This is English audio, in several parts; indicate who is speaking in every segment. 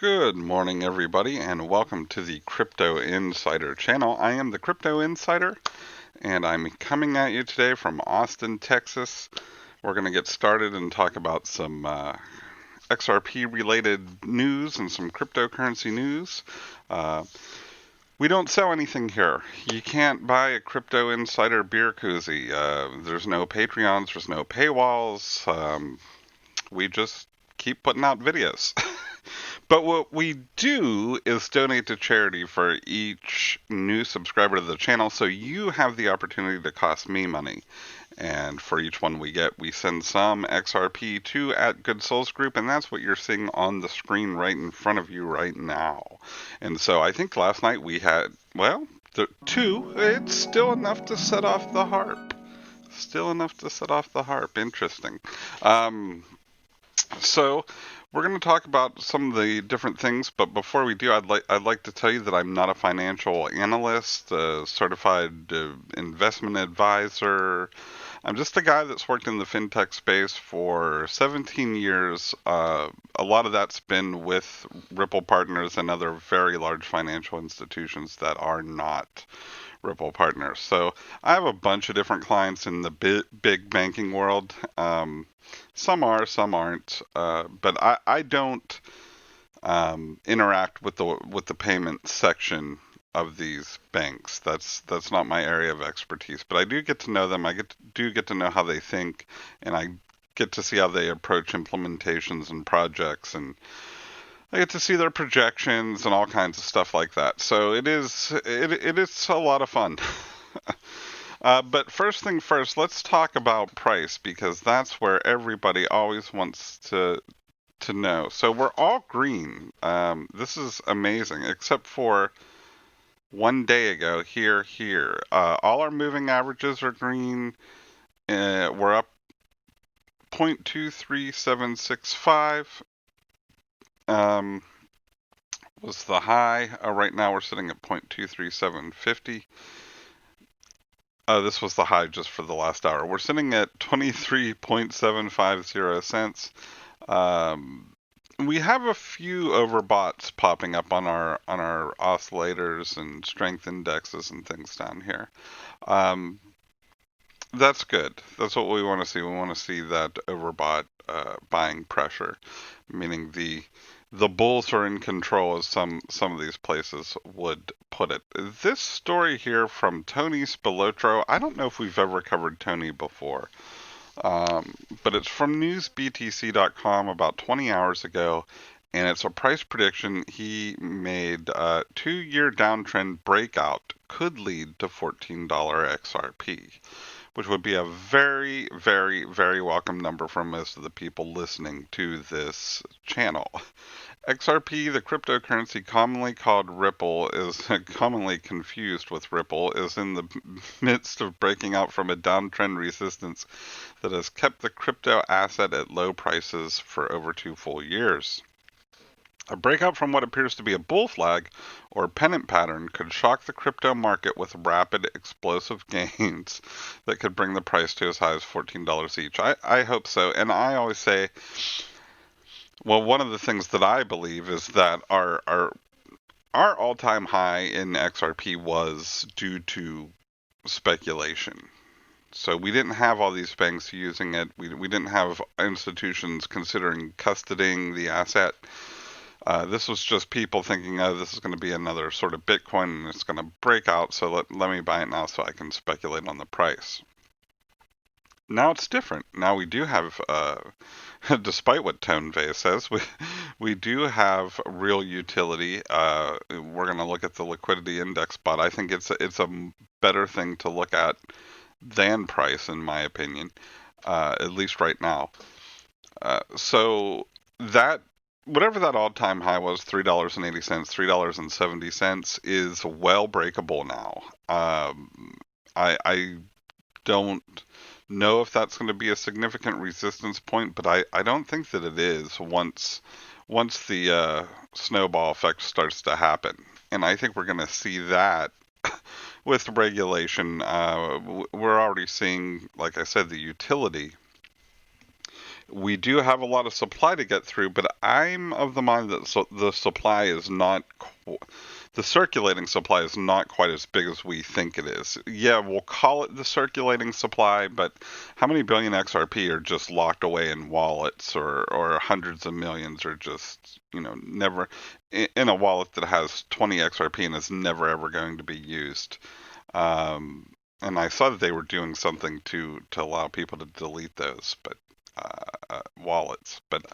Speaker 1: Good morning, everybody, and welcome to the Crypto Insider channel. I am the Crypto Insider, and I'm coming at you today from Austin, Texas. We're going to get started and talk about some XRP related news and some cryptocurrency news. We don't sell anything here. You can't buy a Crypto Insider beer koozie. There's no Patreons, there's no paywalls. We just keep putting out videos. But what we do is donate to charity for each new subscriber to the channel, so you have the opportunity to cost me money. And for each one we get, we send some XRP to at Good Souls Group, and that's what you're seeing on the screen right in front of you right now. And so I think last night we had, two. It's still enough to set off the harp. Still enough to set off the harp. Interesting. So we're going to talk about some of the different things, but before we do, I'd like to tell you that I'm not a financial analyst, a certified investment advisor. I'm just a guy that's worked in the fintech space for 17 years. A lot of that's been with Ripple Partners and other very large financial institutions that are not Ripple Partners. So I have a bunch of different clients in the big banking world. Some are, some aren't. But I don't interact with the payment section of these banks. That's not my area of expertise. But I do get to know them. Do get to know how they think, and I get to see how they approach implementations and projects, and I get to see their projections and all kinds of stuff like that. So it is a lot of fun. But first thing first, let's talk about price because that's where everybody always wants to know. So we're all green. This is amazing, except for one day ago here. All our moving averages are green. We're up 0.23765. Was the high. Right now we're sitting at 0.23750. This was the high just for the last hour. We're sitting at 23.750 cents. We have a few overboughts popping up on our oscillators and strength indexes and things down here. That's good. That's what we want to see. We want to see that overbought buying pressure, meaning the bulls are in control, as some of these places would put it. This story here from Tony Spilotro, I don't know if we've ever covered Tony before, but it's from newsbtc.com about 20 hours ago, and it's a price prediction he made. 2-year downtrend breakout could lead to $14 XRP, which would be a very, very, very welcome number for most of the people listening to this channel. XRP, the cryptocurrency commonly called Ripple, is commonly confused with Ripple, is in the midst of breaking out from a downtrend resistance that has kept the crypto asset at low prices for over 2 full years. A breakout from what appears to be a bull flag or pennant pattern could shock the crypto market with rapid, explosive gains that could bring the price to as high as $14 each. I hope so. And I always say, well, one of the things that I believe is that our all-time high in XRP was due to speculation. So we didn't have all these banks using it. We didn't have institutions considering custodying the asset. This was just people thinking, oh, this is going to be another sort of Bitcoin and it's going to break out, so let me buy it now so I can speculate on the price. Now it's different. Now we do have, despite what Tone Vey says, we do have real utility. We're going to look at the liquidity index, but I think it's a better thing to look at than price, in my opinion, at least right now. So that whatever that all-time high was, $3.80, $3.70, is well breakable now. I don't know if that's going to be a significant resistance point, but I don't think that it is once the snowball effect starts to happen. And I think we're going to see that with regulation. We're already seeing, like I said, the utility. We do have a lot of supply to get through, but I'm of the mind that the supply is not the circulating supply is not quite as big as we think it is. Yeah, we'll call it the circulating supply, but how many billion XRP are just locked away in wallets, or hundreds of millions are just, never in a wallet that has 20 XRP and is never ever going to be used. And I saw that they were doing something to allow people to delete those, but wallets. But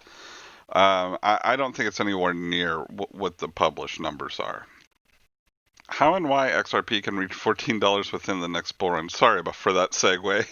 Speaker 1: I don't think it's anywhere near what the published numbers are. How and why XRP can reach $14 within the next bull run. Sorry for that segue.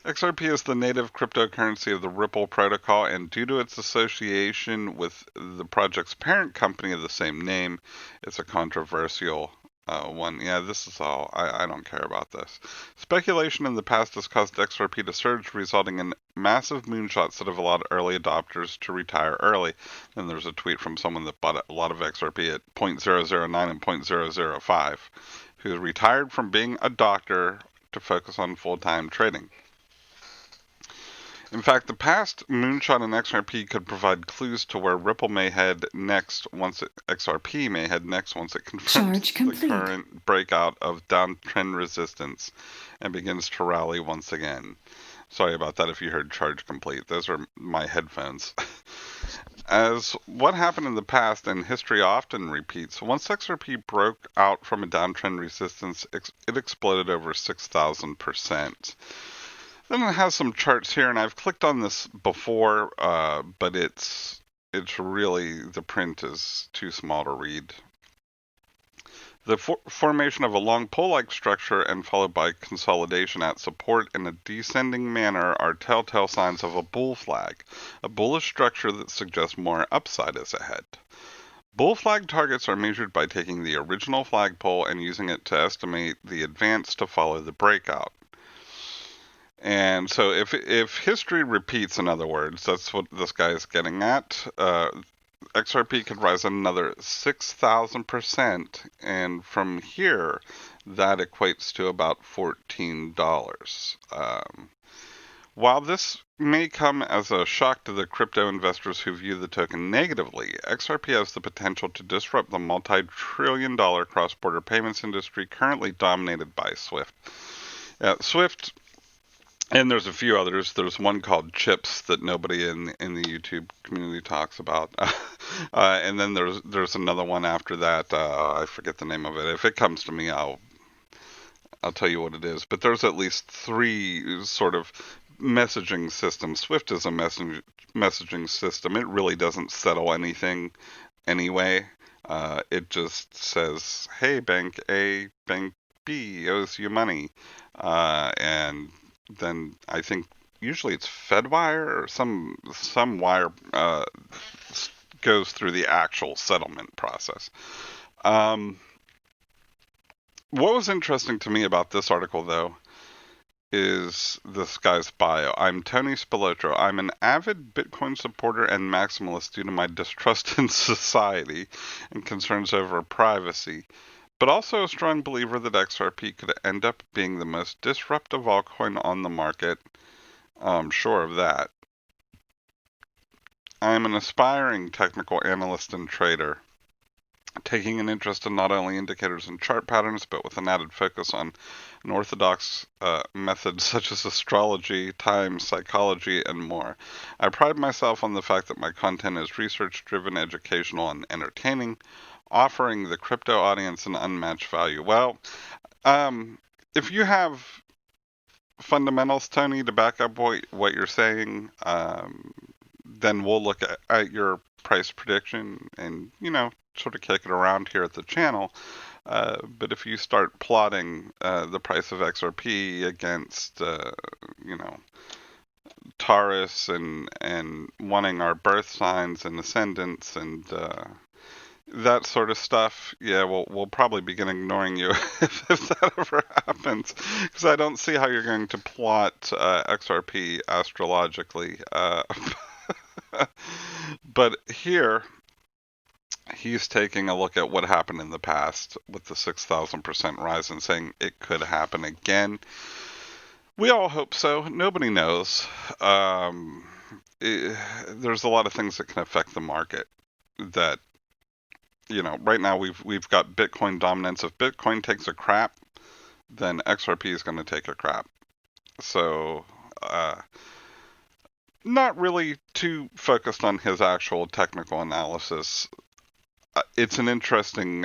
Speaker 1: XRP is the native cryptocurrency of the Ripple protocol, and due to its association with the project's parent company of the same name, it's a controversial one. Yeah, this is all. I don't care about this. Speculation in the past has caused XRP to surge, resulting in massive moonshots that have allowed early adopters to retire early. Then there's a tweet from someone that bought a lot of XRP at 0.009 and 0.005, who retired from being a doctor to focus on full-time trading. In fact, the past moonshot in XRP could provide clues to where Ripple may head next XRP may head next once it confirms the current breakout of downtrend resistance and begins to rally once again. Sorry about that if you heard charge complete. Those are my headphones. As what happened in the past and history often repeats, once XRP broke out from a downtrend resistance, it exploded over 6,000%. Then it has some charts here, and I've clicked on this before, but it's really, the print is too small to read. The formation of a long pole-like structure and followed by consolidation at support in a descending manner are telltale signs of a bull flag, a bullish structure that suggests more upside is ahead. Bull flag targets are measured by taking the original flagpole and using it to estimate the advance to follow the breakout. And so if history repeats, in other words, that's what this guy is getting at, XRP could rise another 6,000%, and from here, that equates to about $14. While this may come as a shock to the crypto investors who view the token negatively, XRP has the potential to disrupt the multi-trillion-dollar cross-border payments industry currently dominated by SWIFT. SWIFT. And there's a few others. There's one called Chips that nobody in the YouTube community talks about. And then there's another one after that. I forget the name of it. If it comes to me, I'll tell you what it is. But there's at least three sort of messaging systems. Swift is a messaging system. It really doesn't settle anything anyway. It just says, hey, bank A, bank B owes you money. And then I think usually it's Fedwire or some wire goes through the actual settlement process. What was interesting to me about this article, though, is this guy's bio. I'm Tony Spilotro. I'm an avid Bitcoin supporter and maximalist due to my distrust in society and concerns over privacy, but also a strong believer that XRP could end up being the most disruptive altcoin on the market. I'm sure of that. I am an aspiring technical analyst and trader, taking an interest in not only indicators and chart patterns, but with an added focus on unorthodox methods such as astrology, time, psychology, and more. I pride myself on the fact that my content is research-driven, educational, and entertaining, offering the crypto audience an unmatched value. Well, if you have fundamentals, Tony, to back up what you're saying, then we'll look at your price prediction and, sort of kick it around here at the channel. But if you start plotting the price of XRP against, Taurus and wanting our birth signs and ascendants and that sort of stuff, yeah, we'll probably begin ignoring you if that ever happens, because I don't see how you're going to plot XRP astrologically. But here, he's taking a look at what happened in the past with the 6,000% rise and saying it could happen again. We all hope so. Nobody knows. there's a lot of things that can affect the market that, right now we've got Bitcoin dominance. If Bitcoin takes a crap, then XRP is going to take a crap. So, not really too focused on his actual technical analysis. It's an interesting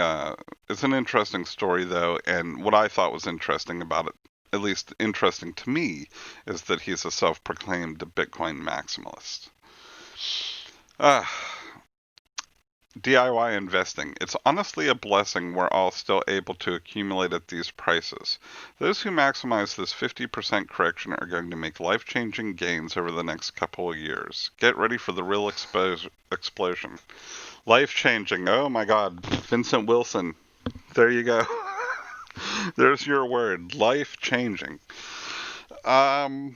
Speaker 1: story though, and what I thought was interesting about it, at least interesting to me, is that he's a self-proclaimed Bitcoin maximalist. Uh, DIY investing. It's honestly a blessing we're all still able to accumulate at these prices. Those who maximize this 50% correction are going to make life-changing gains over the next couple of years. Get ready for the real explosion. Life-changing. Oh my God. Vincent Wilson. There you go. There's your word. Life-changing. I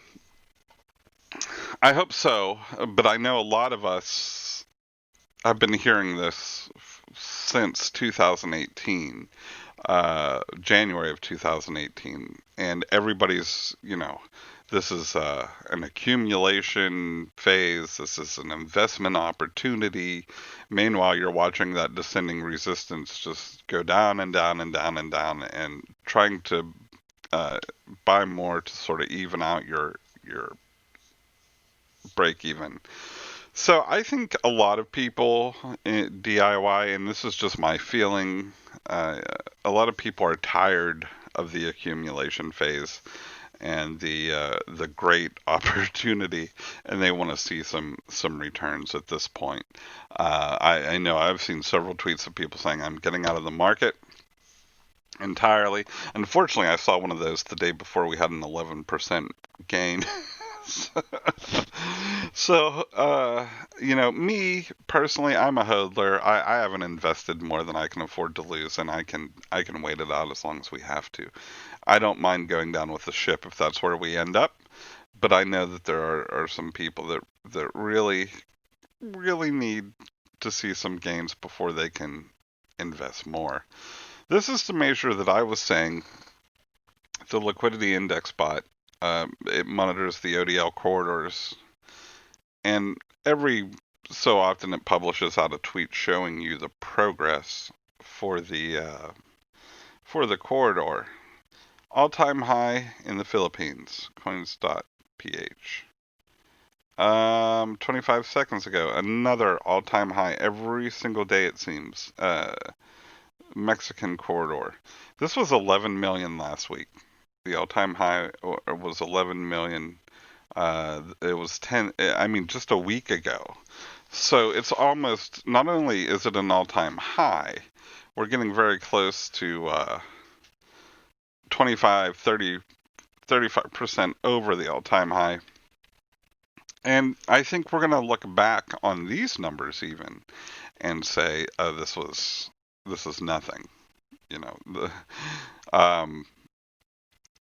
Speaker 1: hope so, but I know a lot of us have been hearing this since 2018, January of 2018, and everybody's, this is an accumulation phase, this is an investment opportunity. Meanwhile, you're watching that descending resistance just go down and down and down and down, and trying to buy more to sort of even out your break even. So I think a lot of people DIY, and this is just my feeling, a lot of people are tired of the accumulation phase and the great opportunity, and they want to see some returns at this point. I know I've seen several tweets of people saying I'm getting out of the market entirely. Unfortunately, I saw one of those the day before we had an 11% gain. So, me personally, I'm a hodler. I haven't invested more than I can afford to lose, and I can wait it out as long as we have to. I don't mind going down with the ship if that's where we end up, but I know that there are some people that really, really need to see some gains before they can invest more. This is the measure that I was saying, the liquidity index bot. It monitors the ODL corridors, and every so often it publishes out a tweet showing you the progress for the corridor. All-time high in the Philippines, coins.ph. 25 seconds ago, another all-time high every single day it seems. Mexican corridor. This was 11 million last week. The all-time high was 11 million. It was 10. I mean, just a week ago. So it's almost. Not only is it an all-time high, we're getting very close to 25, 30, 35% over the all-time high. And I think we're going to look back on these numbers even and say, oh, this is nothing.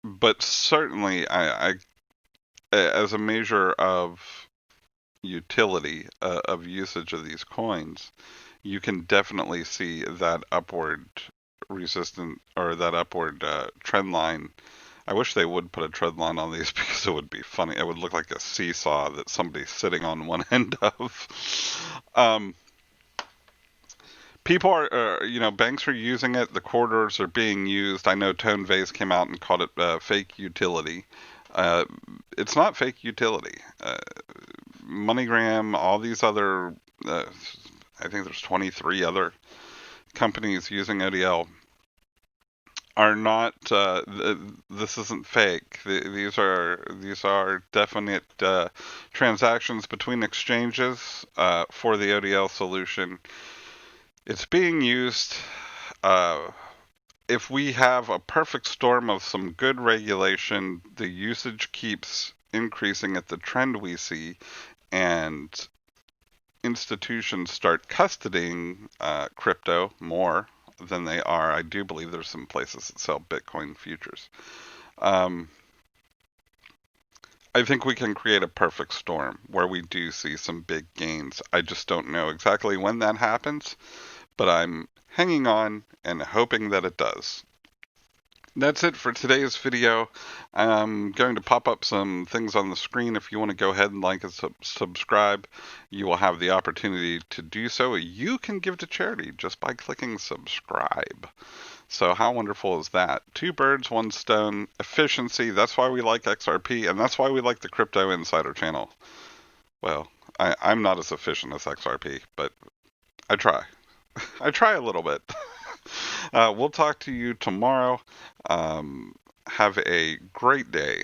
Speaker 1: But certainly, I as a measure of utility, of usage of these coins, you can definitely see that upward resistant or that upward trend line. I wish they would put a trend line on these because it would be funny. It would look like a seesaw that somebody's sitting on one end of. People are, banks are using it. The corridors are being used. I know Tone Vase came out and called it fake utility. It's not fake utility. MoneyGram, all these other, I think there's 23 other companies using ODL are not. This isn't fake. These are definite transactions between exchanges for the ODL solution. It's being used. If we have a perfect storm of some good regulation, the usage keeps increasing at the trend we see, and institutions start custodying crypto more than they are. I do believe there's some places that sell Bitcoin futures. I think we can create a perfect storm where we do see some big gains. I just don't know exactly when that happens, but I'm hanging on and hoping that it does. That's it for today's video. I'm going to pop up some things on the screen. If you want to go ahead and like and subscribe, you will have the opportunity to do so. You can give to charity just by clicking subscribe. So how wonderful is that? Two birds, one stone, efficiency. That's why we like XRP, and that's why we like the Crypto Insider channel. Well, I'm not as efficient as XRP, but I try. I try a little bit. We'll talk to you tomorrow. Have a great day.